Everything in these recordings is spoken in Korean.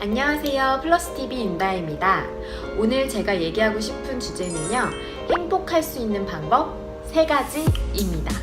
안녕하세요. 플러스TV 윤다혜입니다. 오늘 제가 얘기하고 싶은 주제는요, 행복할 수 있는 방법 3가지입니다.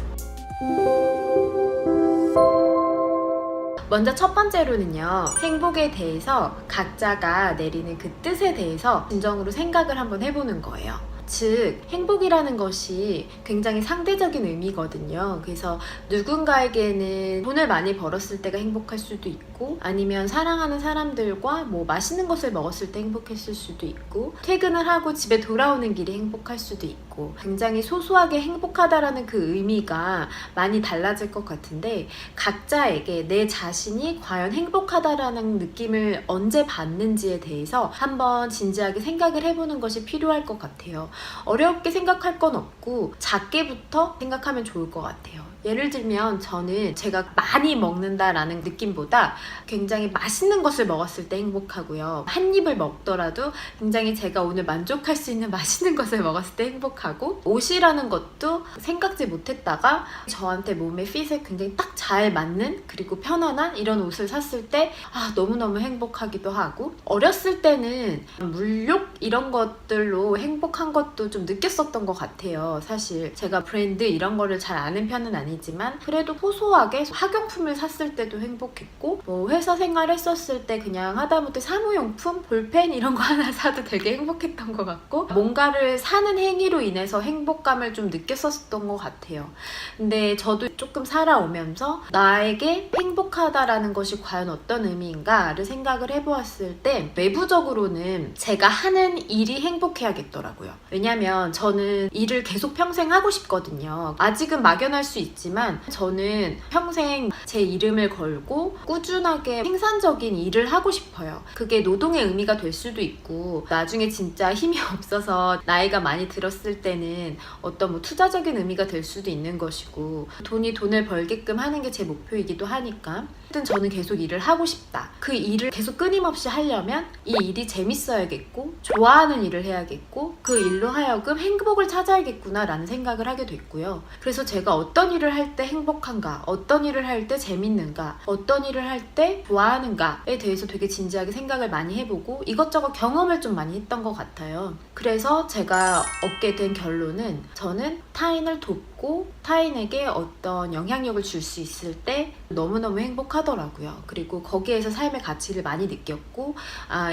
먼저 첫 번째로는요, 행복에 대해서 각자가 내리는 그 뜻에 대해서 진정으로 생각을 한번 해보는 거예요. 즉, 행복이라는 것이 굉장히 상대적인 의미거든요. 그래서 누군가에게는 돈을 많이 벌었을 때가 행복할 수도 있고, 아니면 사랑하는 사람들과 맛있는 것을 먹었을 때 행복했을 수도 있고, 퇴근을 하고 집에 돌아오는 길이 행복할 수도 있고, 굉장히 소소하게 행복하다라는 그 의미가 많이 달라질 것 같은데, 각자에게 내 자신이 과연 행복하다라는 느낌을 언제 받는지에 대해서 한번 진지하게 생각을 해보는 것이 필요할 것 같아요. 어렵게 생각할 건 없고 작게부터 생각하면 좋을 것 같아요. 예를 들면 저는 제가 많이 먹는다라는 느낌보다 굉장히 맛있는 것을 먹었을 때 행복하고요. 한 입을 먹더라도 굉장히 제가 오늘 만족할 수 있는 맛있는 것을 먹었을 때 행복하고, 옷이라는 것도 생각지 못했다가 저한테 몸에 핏에 굉장히 딱 잘 맞는, 그리고 편안한 이런 옷을 샀을 때 너무너무 행복하기도 하고, 어렸을 때는 물욕 이런 것들로 행복한 것도 좀 느꼈었던 것 같아요. 사실 제가 브랜드 이런 거를 잘 아는 편은 아니지만 그래도 소소하게 학용품을 샀을 때도 행복했고, 회사 생활했었을 때 그냥 하다못해 사무용품, 볼펜 이런 거 하나 사도 되게 행복했던 것 같고, 뭔가를 사는 행위로 인해서 행복감을 좀 느꼈었던 것 같아요. 근데 저도 조금 살아오면서 나에게 행복하다라는 것이 과연 어떤 의미인가를 생각을 해보았을 때, 외부적으로는 제가 하는 일이 행복해야겠더라고요. 왜냐면 저는 일을 계속 평생 하고 싶거든요. 아직은 막연할 수 있지만 저는 평생 제 이름을 걸고 꾸준하게 생산적인 일을 하고 싶어요. 그게 노동의 의미가 될 수도 있고, 나중에 진짜 힘이 없어서 나이가 많이 들었을 때는 어떤 투자적인 의미가 될 수도 있는 것이고, 돈이 돈을 벌게끔 하는 게 제 목표이기도 하니까, 하여튼 저는 계속 일을 하고 싶다. 그 일을 계속 끊임없이 하려면 이 일이 재밌어야겠고, 좋아하는 일을 해야겠고, 그 일로 하여금 행복을 찾아야겠구나 라는 생각을 하게 됐고요. 그래서 제가 어떤 일을 할 때 행복한가, 어떤 일을 할 때 재밌는가, 어떤 일을 할 때 좋아하는가에 대해서 되게 진지하게 생각을 많이 해보고 이것저것 경험을 좀 많이 했던 것 같아요. 그래서 제가 얻게 된 결론은, 저는 타인을 돕고 타인에게 어떤 영향력을 줄 수 있을 때 너무너무 행복하더라고요. 그리고 거기에서 삶의 가치를 많이 느꼈고,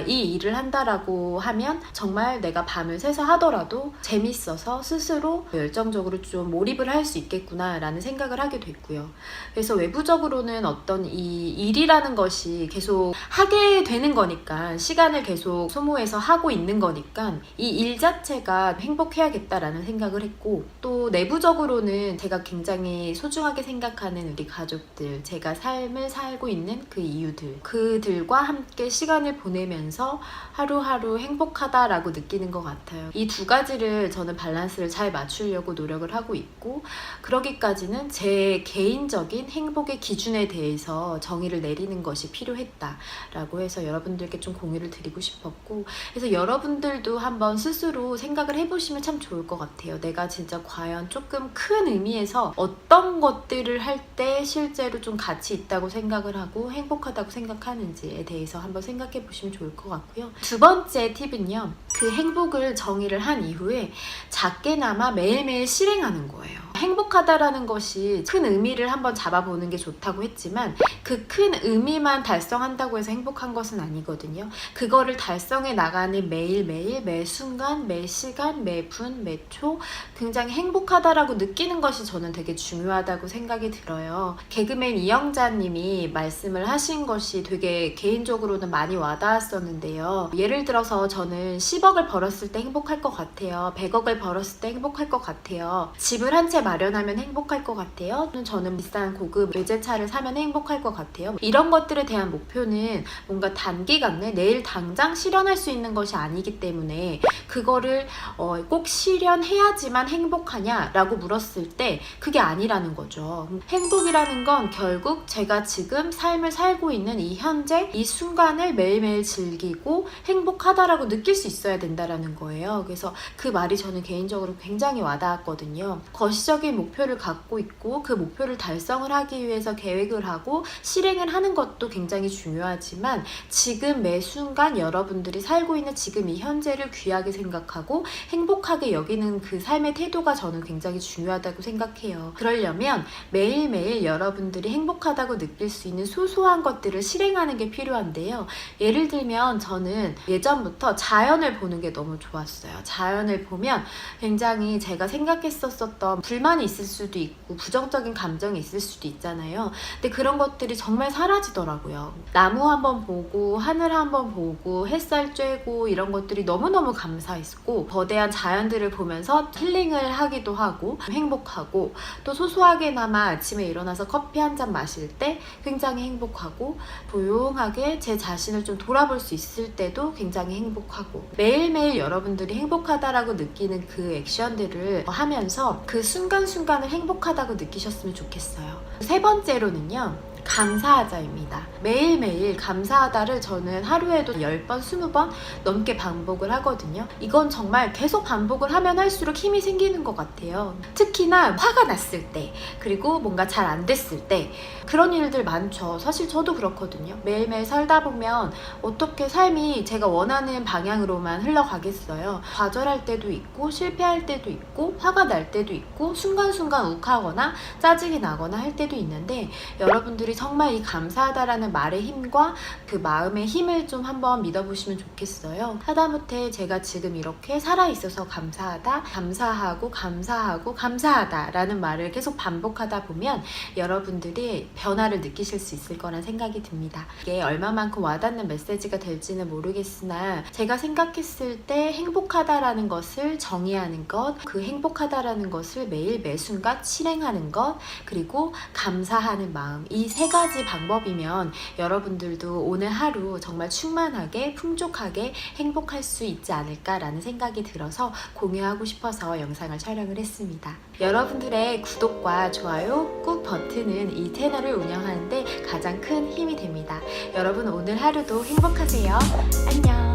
이 일을 한다라고 하면 정말 내가 밤을 새서 하더라도 재밌어서 스스로 열정적으로 좀 몰입을 할 수 있겠구나 라는 생각을 하게 됐고요. 그래서 외부적으로는 어떤 이 일이라는 것이 계속 하게 되는 거니까, 시간을 계속 소모해서 하고 있는 거니까 이 일 자체가 행복해야겠다라는 생각을 했고, 또 내부적으로는 제가 굉장히 소중하게 생각하는 우리 가족들, 제가 삶을 살고 있는 그 이유들, 그들과 함께 시간을 보내면서 하루하루 행복하다라고 느끼는 것 같아요. 이 2가지를 저는 밸런스를 잘 맞추려고 노력을 하고 있고, 그러기까지는 제 개인적인 행복의 기준에 대해서 정의를 내리는 것이 필요했다라고 해서 여러분들께 좀 공유를 드리고 싶었고, 그래서 여러분들도 한번 스스로 생각을 해보시면 참 좋을 것 같아요. 내가 진짜 과연 조금 큰 의미에서 어떤 것들을 할 때 실제로 좀 가치 있다고 생각을 하고 행복하다고 생각하는지에 대해서 한번 생각해 보시면 좋을 것 같고요. 2번째 팁은요, 그 행복을 정의를 한 이후에 작게나마 매일매일 실행하는 거예요. 행복하다라는 것이 큰 의미를 한번 잡아보는 게 좋다고 했지만, 그 큰 의미만 달성한다고 해서 행복한 것은 아니거든요. 그거를 달성해 나가는 매일매일, 매 순간, 매 시간, 매 분, 매 초 굉장히 행복하다라고 느끼는 것이 저는 되게 중요하다고 생각이 들어요. 개그맨 이영자님이 말씀을 하신 것이 되게 개인적으로는 많이 와닿았었는데요. 예를 들어서 저는 10억을 벌었을 때 행복할 것 같아요. 100억을 벌었을 때 행복할 것 같아요. 집을 한 채 마련하면 행복할 것 같아요. 저는 비싼 고급 외제차를 사면 행복할 것 같아요. 이런 것들에 대한 목표는 뭔가 단기간에 내일 당장 실현할 수 있는 것이 아니기 때문에, 그거를 꼭 실현해야지만 행복하냐라고 물었을 때 그게 아니라는 거죠. 행복이라는 건 결국 제가 지금 삶을 살고 있는 이 현재, 이 순간을 매일매일 즐기고 행복하다라고 느낄 수 있어야 된다라는 거예요. 그래서 그 말이 저는 개인적으로 굉장히 와닿았거든요. 거시적 구체적인 목표를 갖고 있고 그 목표를 달성을 하기 위해서 계획을 하고 실행을 하는 것도 굉장히 중요하지만 지금 매 순간 여러분들이 살고 있는 지금 이 현재를 귀하게 생각하고 행복하게 여기는 그 삶의 태도가 저는 굉장히 중요하다고 생각해요. 그러려면 매일매일 여러분들이 행복하다고 느낄 수 있는 소소한 것들을 실행하는 게 필요한데요. 예를 들면 저는 예전부터 자연을 보는 게 너무 좋았어요. 자연을 보면 굉장히 제가 생각했었던 불만이 있을 수도 있고 부정적인 감정이 있을 수도 있잖아요. 근데 그런 것들이 정말 사라지더라고요. 나무 한번 보고 하늘 한번 보고 햇살 쬐고 이런 것들이 너무너무 감사했고 거대한 자연들을 보면서 힐링을 하기도 하고 행복하고 또 소소하게나마 아침에 일어나서 커피 한 잔 마실 때 굉장히 행복하고 조용하게 제 자신을 좀 돌아볼 수 있을 때도 굉장히 행복하고 매일매일 여러분들이 행복하다라고 느끼는 그 액션들을 하면서 그 순간순간을 행복하다고 느끼셨으면 좋겠어요. 세 번째로는요. 감사하자입니다. 매일매일 감사하다를 저는 하루에도 10번, 20번 넘게 반복을 하거든요. 이건 정말 계속 반복을 하면 할수록 힘이 생기는 것 같아요. 특히나 화가 났을 때, 그리고 뭔가 잘 안 됐을 때 그런 일들 많죠. 사실 저도 그렇거든요. 매일매일 살다 보면 어떻게 삶이 제가 원하는 방향으로만 흘러가겠어요. 좌절할 때도 있고 실패할 때도 있고 화가 날 때도 있고 순간순간 욱하거나 짜증이 나거나 할 때도 있는데 여러분들이 정말 이 감사하다라는 말의 힘과 그 마음의 힘을 좀 한번 믿어보시면 좋겠어요. 하다못해 제가 지금 이렇게 살아있어서 감사하다, 감사하고 감사하고 감사하다라는 말을 계속 반복하다 보면 여러분들이 변화를 느끼실 수 있을 거란 생각이 듭니다. 이게 얼마만큼 와닿는 메시지가 될지는 모르겠으나 제가 생각했을 때 행복하다라는 것을 정의하는 것, 그 행복하다라는 것을 매일 매순간 실행하는 것, 그리고 감사하는 마음, 이 세 가지 방법이면 여러분들도 오늘 하루 정말 충만하게 풍족하게 행복할 수 있지 않을까라는 생각이 들어서 공유하고 싶어서 영상을 촬영을 했습니다. 여러분들의 구독과 좋아요 꾹 버튼은 이 채널을 운영하는데 가장 큰 힘이 됩니다. 여러분 오늘 하루도 행복하세요. 안녕.